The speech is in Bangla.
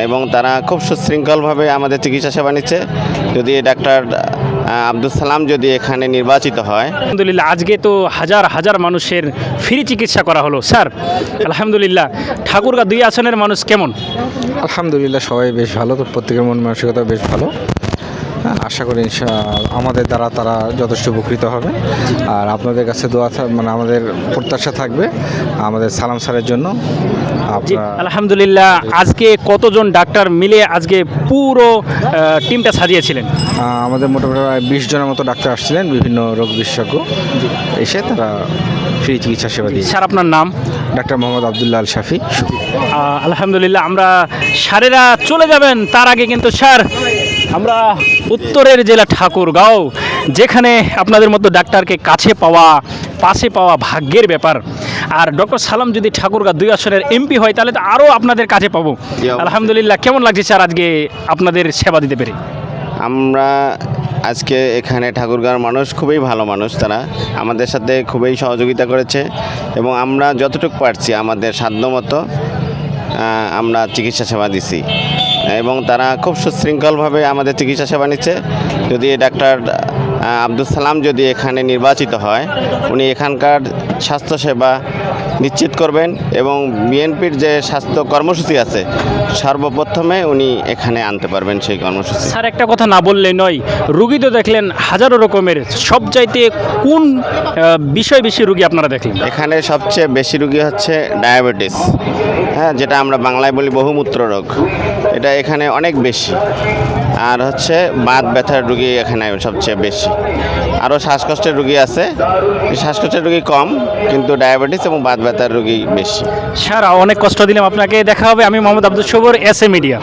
এবং তারা খুব সুশৃঙ্খলভাবে আমাদের চিকিৎসা সেবা নিচ্ছে। যদি ডাক্তার আব্দুল সালাম যদি এখানে নির্বাচিত হয়, আলহামদুলিল্লাহ আজকে তো হাজার হাজার মানুষের ফ্রি চিকিৎসা করা হলো স্যার। আলহামদুলিল্লাহ ঠাকুরগাঁ 2 আসনের মানুষ কেমন? আলহামদুলিল্লাহ সবাই বেশ ভালো, তো প্রত্যেকের মন মানসিকতা বেশ ভালো। আশা করি আমাদের দ্বারা তারা যথেষ্ট উপকৃত হবে। আর আপনাদের কাছে দোয়া মানে আমাদের প্রত্যাশা থাকবে আমাদের সালাম স্যারের জন্য। জি আলহামদুলিল্লাহ আজকে কতজন ডাক্তার মিলে আজকে পুরো টিমটা সাজিয়েছিলেন? আমাদের মোটামুটি 20 জনের মতো ডাক্তার আসছিলেন, বিভিন্ন রোগ বিশেষজ্ঞ এসে তারা ফ্রি চিকিৎসা সেবা দিয়ে। স্যার আপনার নাম? ডাক্তার মোহাম্মদ আবদুল্লাহ আল শাফি। আলহামদুলিল্লাহ আমরা স্যারেরা চলে যাবেন তার আগে কিন্তু স্যার আমরা উত্তরের জেলা ঠাকুরগাঁও, যেখানে আপনাদের মতো ডাক্তারকে কাছে পাওয়া পাশে পাওয়া ভাগ্যের ব্যাপার। আর ডক্টর সালাম যদি ঠাকুরগাঁ 2 আসনের এমপি হয় তাহলে তো আরও আপনাদের কাছে পাবো। আলহামদুলিল্লাহ কেমন লাগছে স্যার আজকে আপনাদের সেবা দিতে পেরে? আমরা আজকে এখানে ঠাকুরগাঁওর মানুষ খুবই ভালো মানুষ, তারা আমাদের সাথে খুবই সহযোগিতা করেছে এবং আমরা যতটুকু পারছি আমাদের সাধ্যমতো আমরা চিকিৎসা সেবা দিছি এবং তারা খুব সুশৃঙ্খলভাবে আমাদের চিকিৎসা সেবা নিচ্ছে। যদি ডাক্তার আব্দুল সালাম যদি এখানে নির্বাচিত হয়, উনি এখানকার স্বাস্থ্যসেবা নিশ্চিত করবেন এবং বিএনপির যে স্বাস্থ্য কর্মসূচি আছে সর্বপ্রথমে উনি এখানে আনতে পারবেন সেই কর্মসূচি। স্যার একটা কথা না বললে নয়, রুগী তো দেখলেন হাজারো রকমের, সবচাইতে কোন বিষয় বেশি রুগী আপনারা দেখলেন? এখানে সবচেয়ে বেশি রুগী হচ্ছে ডায়াবেটিস, হ্যাঁ, যেটা আমরা বাংলায় বলি বহুমূত্র রোগ, এটা এখানে অনেক বেশি। আর হচ্ছে বাত ব্যথার রুগী এখানে সবচেয়ে বেশি। আরও শ্বাসকষ্টের রুগী আছে, শ্বাসকষ্টের রুগী কম, কিন্তু ডায়াবেটিস এবং বাত ব্যথার রুগী বেশি। স্যার অনেক কষ্ট দিলাম আপনাকে। দেখা হবে। আমি মোহাম্মদ আব্দুল সবুর, এস এ মিডিয়া।